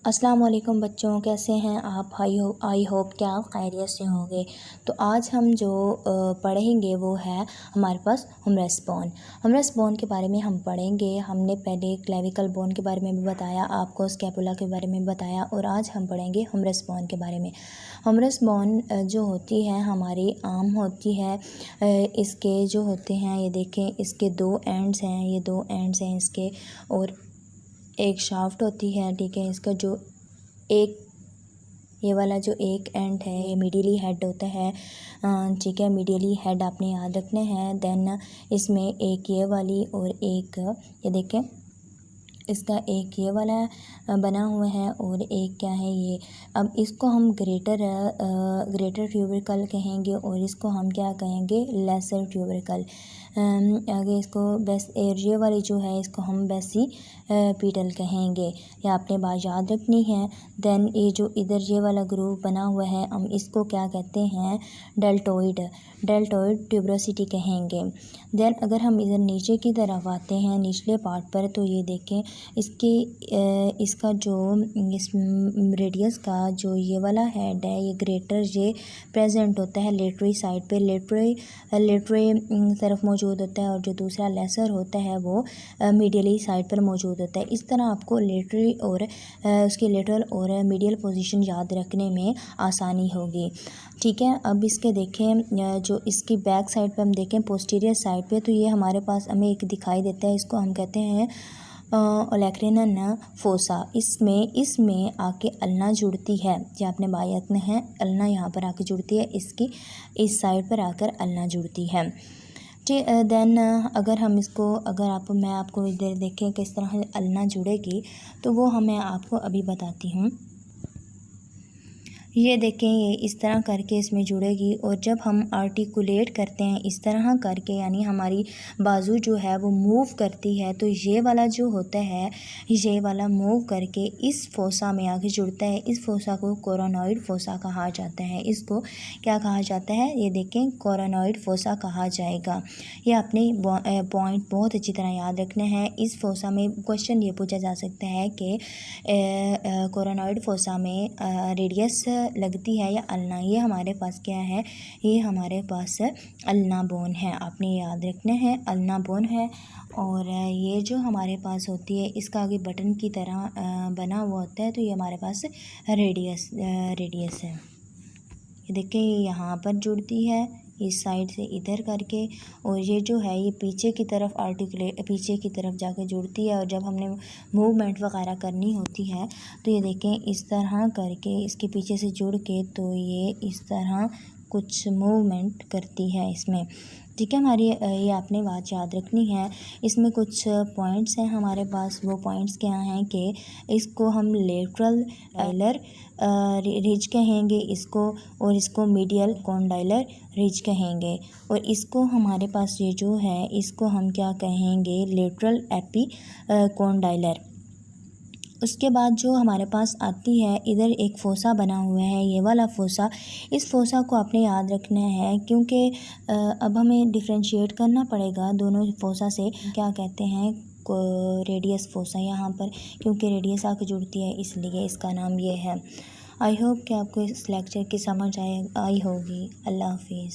अस्सलाम वालेकुम बच्चों, कैसे हैं आप? आई होप कि आप खैरियत से होंगे। तो आज हम जो पढ़ेंगे वो है हमारे पास ह्यूमरस बोन। ह्यूमरस बोन के बारे में हम पढ़ेंगे। हमने पहले क्लेविकल बोन के बारे में भी बताया, आपको स्कैपुला के बारे में बताया, और आज हम पढ़ेंगे ह्यूमरस बोन के बारे में। ह्यूमरस बोन जो होती है हमारी आम होती है। इसके जो होते हैं ये देखें, इसके दो एंड्स हैं, ये दो एंड्स हैं इसके, और एक शाफ्ट होती है। ठीक है, इसका जो एक ये वाला जो एक एंड है ये मीडियली हेड होता है। ठीक है, मीडियली हेड आपने याद रखने हैं। देन इसमें एक ये वाली और एक ये देखें, इसका एक ये वाला बना हुआ है और एक क्या है ये। अब इसको हम ग्रेटर ट्यूबरकल कहेंगे और इसको हम क्या कहेंगे, लेसर ट्यूबरकल। आगे इसको ये वाली जो है इसको हम बेसी पीटल कहेंगे। ये आपने बात याद रखनी है। देन ये जो इधर ये वाला ग्रूव बना हुआ है हम इसको क्या कहते हैं, डेल्टोइड ट्यूबरोसिटी कहेंगे। देन अगर हम इधर नीचे की तरफ आते हैं, निचले पार्ट पर, तो ये देखें इसका जो इस रेडियस का जो ये वाला हेड है ये ग्रेटर ये प्रेजेंट होता है लेटरी साइड पे, लेटरी तरफ मौजूद होता है, और जो दूसरा लेसर होता है वो मीडियली साइड पर मौजूद होता है। इस तरह आपको लेटरी और उसकी लेटरल और मीडियल पोजीशन याद रखने में आसानी होगी। ठीक है, अब इसके देखें जो इसकी बैक साइड पे हम देखें पोस्टीरियर साइड पे, तो ये हमारे पास हमें एक दिखाई देता है, इसको हम कहते हैं ओलेक्रिनन फोसा। इसमें आके अल्ना जुड़ती है, जो आपने बायत में है, अल्ना यहाँ पर आके जुड़ती है, इसकी इस साइड पर आकर अल्ना जुड़ती है। देन अगर मैं आपको इधर देखें किस तरह अल्ना जुड़ेगी, तो वो मैं आपको अभी बताती हूँ। ये देखें, ये इस तरह करके इसमें जुड़ेगी, और जब हम आर्टिकुलेट करते हैं इस तरह करके, यानी हमारी बाजू जो है वो मूव करती है, तो ये वाला जो होता है ये वाला मूव करके इस फोसा में आके जुड़ता है। इस फोसा को कोरोनॉइड फोसा कहा जाता है। इसको क्या कहा जाता है, ये देखें, कोरोनॉइड फोसा कहा जाएगा। ये अपने पॉइंट बहुत अच्छी तरह याद रखना है। इस फोसा में क्वेश्चन ये पूछा जा सकता है कि कोरोनॉइड फोसा में रेडियस लगती है या अल्ना। ये हमारे पास क्या है, ये हमारे पास अल्ना बोन है, आपने याद रखना है, अल्ना बोन है। और ये जो हमारे पास होती है इसका आगे बटन की तरह बना हुआ होता है, तो ये हमारे पास रेडियस है। ये देखिए, ये यहाँ पर जुड़ती है इस साइड से इधर करके, और ये जो है ये पीछे की तरफ पीछे की तरफ जाके जुड़ती है। और जब हमने मूवमेंट वगैरह करनी होती है तो ये देखें इस तरह करके इसके पीछे से जुड़ के, तो ये इस तरह कुछ मूवमेंट करती है इसमें। ठीक है, हमारी ये आपने बात याद रखनी है। इसमें कुछ पॉइंट्स हैं हमारे पास। वो पॉइंट्स क्या हैं कि इसको हम लेटरल डायलर रिज कहेंगे इसको, और इसको मीडियल कॉन्डाइलर रिज कहेंगे, और इसको हमारे पास ये जो है इसको हम क्या कहेंगे, लेटरल एपी कॉन्डाइलर। उसके बाद जो हमारे पास आती है, इधर एक फोसा बना हुआ है, ये वाला फोसा। इस फोसा को आपने याद रखना है, क्योंकि अब हमें डिफ्रेंशिएट करना पड़ेगा दोनों फोसा से। क्या कहते हैं, रेडियस फोसा यहाँ पर, क्योंकि रेडियस आके जुड़ती है इसलिए इसका नाम ये है। आई होप कि आपको इस लेक्चर की समझ आई होगी। अल्लाह हाफिज़।